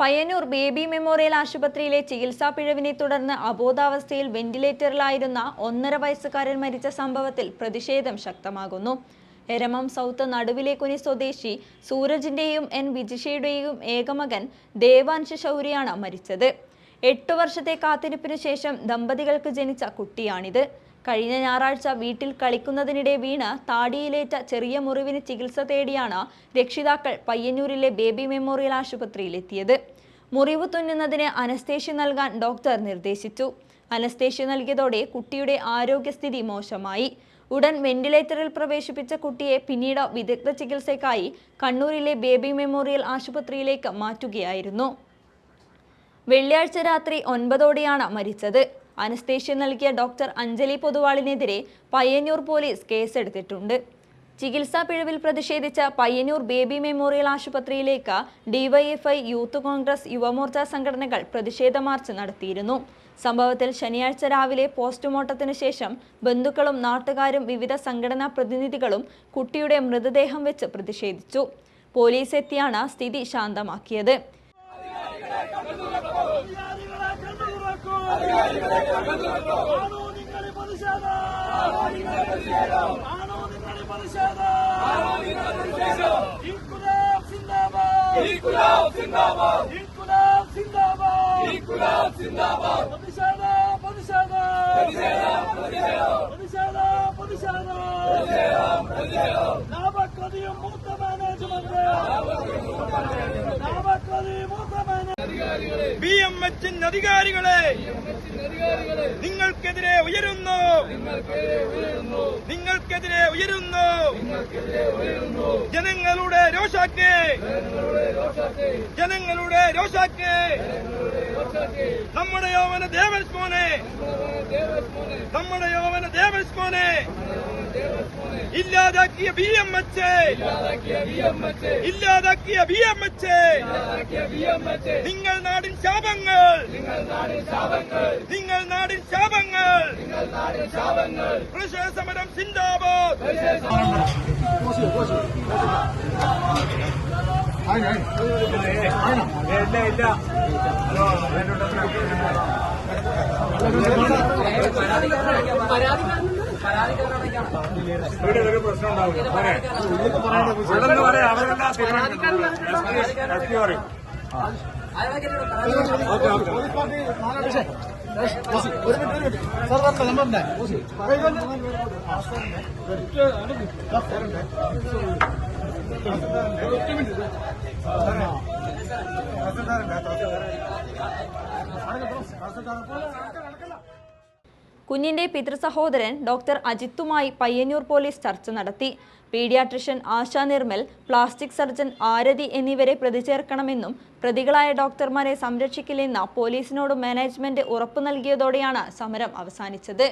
Payyanur baby memorial ആശുപത്രിയിലെ ചികിത്സാ പിഴവിനെ തുടർന്ന് അബോധാവസ്ഥയിൽ വെന്റിലേറ്ററിലായിരുന്ന 1.5 വയസ്സുകാരൻ മരിച്ച സംഭവത്തിൽ പ്രതിഷേധം ശക്തമാകുന്നു. എരമം സൗത്ത് നടുവിലേക്കുനി സ്വദേശി സൂരജിന്റെയും എൻ വിജിഷയുടെയും ഏകമകൻ ദേവാൻഷ് ശൗര്യാണ് മരിച്ചത്. 8 വർഷത്തെ കാത്തിരിപ്പിനു ശേഷം ദമ്പതികൾക്ക് ജനിച്ച കുട്ടിയാണിത്. കഴിഞ്ഞ ഞായറാഴ്ച വീട്ടിൽ കളിക്കുന്നതിനിടെ വീണ് താടിയിലേറ്റ ചെറിയ മുറിവിന് ചികിത്സ തേടിയാണ് രക്ഷിതാക്കൾ പയ്യന്നൂരിലെ ബേബി മെമ്മോറിയൽ ആശുപത്രിയിലെത്തിയത്. മുറിവ് തുന്നുന്നതിന് അനസ്തേഷ്യ നൽകാൻ ഡോക്ടർ നിർദ്ദേശിച്ചു. അനസ്തേഷ്യ നൽകിയതോടെ കുട്ടിയുടെ ആരോഗ്യസ്ഥിതി മോശമായി. ഉടൻ വെന്റിലേറ്ററിൽ പ്രവേശിപ്പിച്ച കുട്ടിയെ പിന്നീട് വിദഗ്ധ ചികിത്സയ്ക്കായി കണ്ണൂരിലെ ബേബി മെമ്മോറിയൽ ആശുപത്രിയിലേക്ക് മാറ്റുകയായിരുന്നു. വെള്ളിയാഴ്ച രാത്രി 9ഓടെയാണ് മരിച്ചത്. അനസ്തേഷ്യ നൽകിയ ഡോക്ടർ അഞ്ജലി പൊതുവാളിനെതിരെ പയ്യന്നൂർ പോലീസ് കേസെടുത്തിട്ടുണ്ട്. ചികിത്സാ പിഴവിൽ പ്രതിഷേധിച്ച പയ്യന്നൂർ ബേബി മെമ്മോറിയൽ ആശുപത്രിയിലേക്ക് ഡിവൈഎഫ്ഐ, യൂത്ത് കോൺഗ്രസ്, യുവമോർച്ച സംഘടനകൾ പ്രതിഷേധ മാർച്ച് നടത്തിയിരുന്നു. സംഭവത്തിൽ ശനിയാഴ്ച രാവിലെ പോസ്റ്റ്മോർട്ടത്തിനു ശേഷം ബന്ധുക്കളും നാട്ടുകാരും വിവിധ സംഘടനാ പ്രതിനിധികളും കുട്ടിയുടെ മൃതദേഹം വെച്ച് പ്രതിഷേധിച്ചു. പോലീസ് എത്തിയാണ് സ്ഥിതി ശാന്തമാക്കിയത്. BMH അധികാരികളെ നിങ്ങൾക്കെതിരെ ഉയരുന്നു, നിങ്ങൾക്കെതിരെ ഉയരുന്നു. ജനങ്ങളുടെ രോഷാക്ക്, ജനങ്ങളുടെ രോഷാക്ക്. നമ്മുടെ യോവന ദേവൻസ് മോനെ, നമ്മുടെ യോവന ദേവൻസ് മോനെ ഇല്ലാതാക്കിയ BMH, ഇല്ലാതാക്കിയ BMH. നിങ്ങൾ നാടിൻ ശാപങ്ങൾ, നിങ്ങൾ നാടിൻ ശാപങ്ങൾ. പ്രതിഷേധ സമരം സിന്ദാബാദ്. ഒരു പ്രശ്നം ഉണ്ടാവില്ല. കുഞ്ഞിന്റെ പിതൃസഹോദരൻ ഡോക്ടർ അജിത്തുമായി പയ്യന്നൂർ പോലീസ് ചർച്ച നടത്തി. Paediatrician Asha Nirmal, plastic surgeon Arathi എന്നിവരെ പ്രതി ചേർക്കണമെന്നും പ്രതികളായ ഡോക്ടർമാരെ സംരക്ഷിക്കില്ലെന്ന് പോലീസിനോട് മാനേജ്മെന്റ് ഉറപ്പു നൽകിയതോടെയാണ് സമരം അവസാനിച്ചത്.